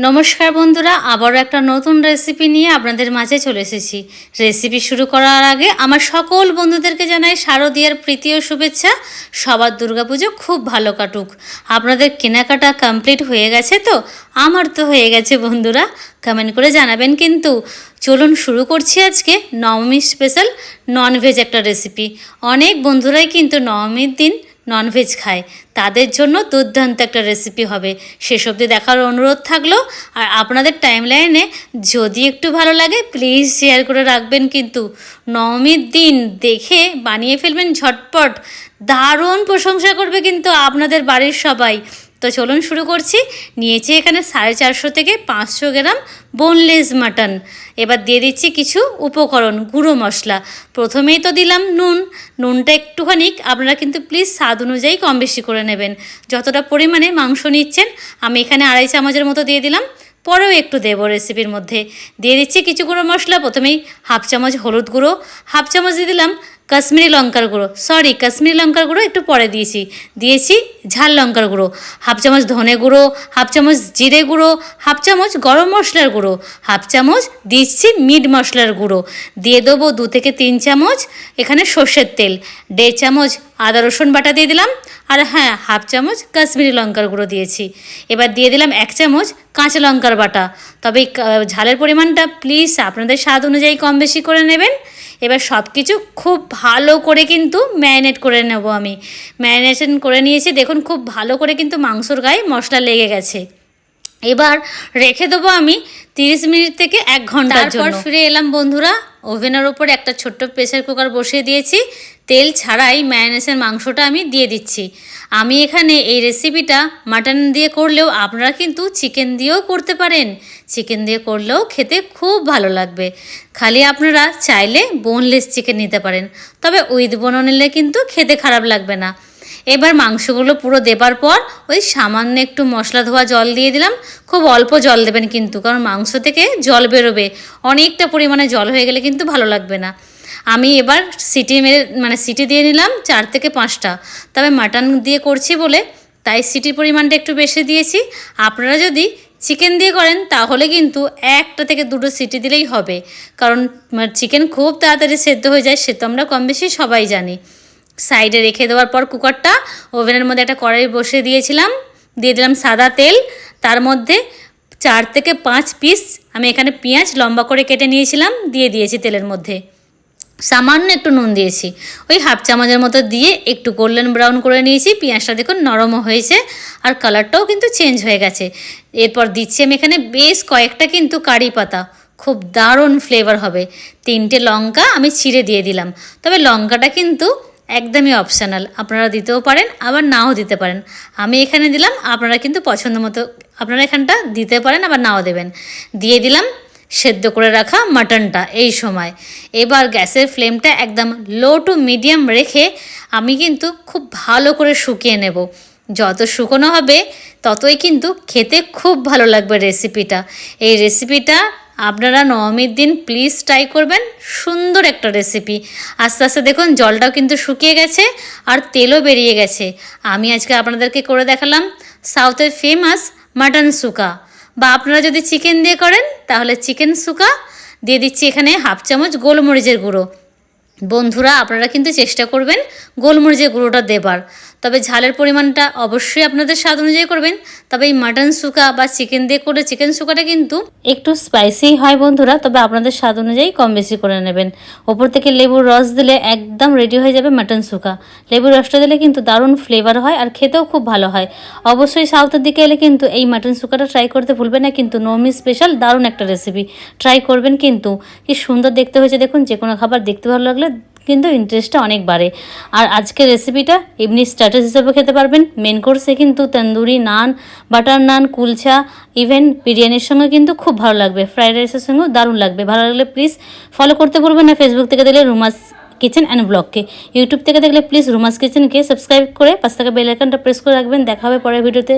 নমস্কার বন্ধুরা, আবারও একটা নতুন রেসিপি নিয়ে আপনাদের মাঝে চলে এসেছি। রেসিপি শুরু করার আগে আমার সকল বন্ধুদেরকে জানাই শারদীয়ার প্রীতি ও শুভেচ্ছা। সবার দুর্গাপুজো খুব ভালো কাটুক। আপনাদের কেনাকাটা কমপ্লিট হয়ে গেছে তো? আমার তো হয়ে গেছে বন্ধুরা, কমেন্ট করে জানাবেন কিন্তু। চলুন শুরু করছি আজকে নবমী স্পেশাল ননভেজ একটা রেসিপি। অনেক বন্ধুরাই কিন্তু নবমীর দিন ননভেজ খায়, তাদের জন্য দুর্দান্ত একটা রেসিপি হবে। শেষ অবধি দেখার অনুরোধ থাকলো। আর আপনাদের টাইমলাইনে যদি একটু ভালো লাগে প্লিজ শেয়ার করে রাখবেন কিন্তু। নবমীর দিন দেখে বানিয়ে ফেলবেন ঝটপট, দারুণ প্রশংসা করবে কিন্তু আপনাদের বাড়ির সবাই। তো চলুন শুরু করছি। নিয়েছি এখানে 450 থেকে 500 গ্রাম বোনলেস মাটন। এবার দিয়ে দিচ্ছি কিছু উপকরণ, গুঁড়ো মশলা। প্রথমেই তো দিলাম নুনটা একটুখানি আপনারা কিন্তু প্লিজ স্বাদ অনুযায়ী কম বেশি করে নেবেন। যতটা পরিমাণে মাংস নিচ্ছেন, আমি এখানে 2.5 চামচের মতো দিয়ে দিলাম, পরেও একটু দেবো রেসিপির মধ্যে। দিয়ে দিচ্ছি কিছু গুঁড়ো মশলা। প্রথমেই 1/2 চামচ হলুদ গুঁড়ো, 1/2 চামচ দিয়ে দিলাম কাশ্মীরি লঙ্কার গুঁড়ো, কাশ্মীরি লঙ্কার গুঁড়ো একটু পরে দিয়েছি ঝাল লঙ্কার গুঁড়ো, 1/2 চামচ ধনে গুঁড়ো, 1/2 চামচ জিরে গুঁড়ো, 1/2 চামচ গরম মশলার গুঁড়ো, 1/2 চামচ দিচ্ছি মিট মশলার গুঁড়ো, দিয়ে দেবো 2 থেকে 3 চামচ এখানে সর্ষের তেল, 1.5 চামচ আদা রসুন বাটা দিয়ে দিলাম, আর হ্যাঁ 1/2 চামচ কাশ্মীরি লঙ্কার গুঁড়ো দিয়েছি। এবার দিয়ে দিলাম 1 চামচ কাঁচা লঙ্কার বাটা। তবে ঝালের পরিমাণটা প্লিজ আপনাদের স্বাদ অনুযায়ী কম বেশি করে নেবেন। এবার সব কিছু খুব ভালো করে কিন্তু ম্যারিনেট করে নেব। আমি ম্যারিনেশন করে নিয়েছি, দেখুন খুব ভালো করে কিন্তু মাংসর গায়ে মশলা লেগে গেছে। এবার রেখে দেবো আমি 30 মিনিট থেকে 1 ঘন্টার জন্য। তারপর ফিরে এলাম বন্ধুরা। ওভেনের ওপর একটা ছোট্ট প্রেসার কুকার বসিয়ে দিয়েছি। তেল ছাড়াই ম্যারিনেশন মাংসটা আমি দিয়ে দিচ্ছি। আমি এখানে এই রেসিপিটা মাটন দিয়ে করলেও আপনারা কিন্তু চিকেন দিয়েও করতে পারেন। চিকেন দিয়ে করলেও খেতে খুব ভালো লাগবে। খালি আপনারা চাইলে বোনলেস চিকেন নিতে পারেন, তবে উইথ বোন নিলে কিন্তু খেতে খারাপ লাগবে না। এবার মাংসগুলো পুরো দেবার পর ওই সামান্য একটু মশলা ধোয়া জল দিয়ে দিলাম। খুব অল্প জল দেবেন কিন্তু, কারণ মাংস থেকে জল বেরোবে। অনেকটা পরিমাণে জল হয়ে গেলে কিন্তু ভালো লাগবে না। আমি এবার সিটি দিয়ে নিলাম 4 থেকে 5টা। তবে মাটন দিয়ে করছি বলে তাই সিটির পরিমাণটা একটু বেশি দিয়েছি। আপনারা যদি চিকেন দিয়ে করেন তাহলে কিন্তু 1টা থেকে 2টো সিটি দিলেই হবে, কারণ চিকেন খুব তাড়াতাড়ি সেদ্ধ হয়ে যায়, সে তো আমরা কম বেশি সবাই জানি। সাইডে রেখে দেওয়ার পর কুকারটা ওভেনের মধ্যে একটা কড়াই বসিয়ে দিয়েছিলাম। দিয়ে দিলাম সাদা তেল, তার মধ্যে 4 থেকে 5 পিস আমি এখানে পেঁয়াজ লম্বা করে কেটে নিয়েছিলাম, দিয়ে দিয়েছি তেলের মধ্যে। সামান্য একটু নুন দিয়েছি, ওই 1/2 চামচের মতো দিয়ে একটু গোল্ডেন ব্রাউন করে নিয়েছি। পেঁয়াজটা দেখুন নরমও হয়েছে আর কালারটাও কিন্তু চেঞ্জ হয়ে গেছে। এরপর দিচ্ছি আমি এখানে বেশ কয়েকটা কিন্তু কারি পাতা, খুব দারুণ ফ্লেভার হবে। 3টে লঙ্কা আমি ছিঁড়ে দিয়ে দিলাম। তবে লঙ্কাটা কিন্তু একদমই অপশনাল, আপনারা দিতেও পারেন আবার নাও দিতে পারেন। আমি এখানে দিলাম, আপনারা কিন্তু পছন্দ মতো আপনারা এখানটা দিতে পারেন আবার নাও দেবেন। দিয়ে দিলাম সেদ্ধ করে রাখা মাটনটা এই সময়। এবার গ্যাসের ফ্লেমটা একদম লো টু মিডিয়াম রেখে আমি কিন্তু খুব ভালো করে শুকিয়ে নেব। যত শুকনো হবে ততই কিন্তু খেতে খুব ভালো লাগবে রেসিপিটা। এই রেসিপিটা আপনারা নবমীর দিন প্লিজ ট্রাই করবেন। সুন্দর একটা রেসিপি। আস্তে আস্তে দেখুন জলটাও কিন্তু শুকিয়ে গেছে আর তেলও বেরিয়ে গেছে। আমি আজকে আপনাদেরকে করে দেখালাম সাউথের ফেমাস মাটন সুকা, বা আপনারা যদি চিকেন দিয়ে করেন তাহলে চিকেন সুকা। দিয়ে দিচ্ছি এখানে 1/2 চামচ গোলমরিচের গুঁড়ো। বন্ধুরা আপনারা কিন্তু চেষ্টা করবেন গোলমরিচের গুঁড়োটা দেবার, তবে ঝালের পরিমাণটা অবশ্যই আপনাদের স্বাদ অনুযায়ী করবেন। তবে এই মাটন সুকা বা চিকেন দিয়ে করলে চিকেন সুকাটা কিন্তু একটু স্পাইসি হয় বন্ধুরা, তবে আপনাদের স্বাদ অনুযায়ী কম বেশি করে নেবেন। ওপর থেকে লেবুর রস দিলে একদম রেডি হয়ে যাবে মাটন সুকা। লেবুর রসটা দিলে কিন্তু দারুণ ফ্লেভার হয় আর খেতেও খুব ভালো হয়। অবশ্যই সাউথের দিকে এলে কিন্তু এই মাটন সুকাটা ট্রাই করতে ভুলবেন না কিন্তু। নবমী স্পেশাল দারুণ একটা রেসিপি, ট্রাই করবেন কিন্তু। কি সুন্দর দেখতে হয়েছে দেখুন। যে কোনো খাবার দেখতে ভালো লাগলে কিন্তু ইন্টারেস্টটা অনেক বাড়ে। আর আজকের রেসিপিটা এমনি স্টার্টার হিসেবে খেতে পারবেন। মেন কোর্সে কিন্তু তন্দুরি নান, বাটার নান, কুলচা, ইভেন বিরিয়ানির সঙ্গে কিন্তু খুব ভালো লাগবে। ফ্রাইড রাইসের সঙ্গেও দারুণ লাগবে। ভালো লাগলে প্লিজ ফলো করতে ভুলবেন না। ফেসবুক থেকে দেখলে রুমাস কিচেন অ্যান্ড ব্লগকে, ইউটিউব থেকে দেখলে প্লিজ রুমাস কিচেনকে সাবস্ক্রাইব করে পাশে থাকা বেল আইকনটা প্রেস করে রাখবেন। দেখা হবে পরের ভিডিওতে।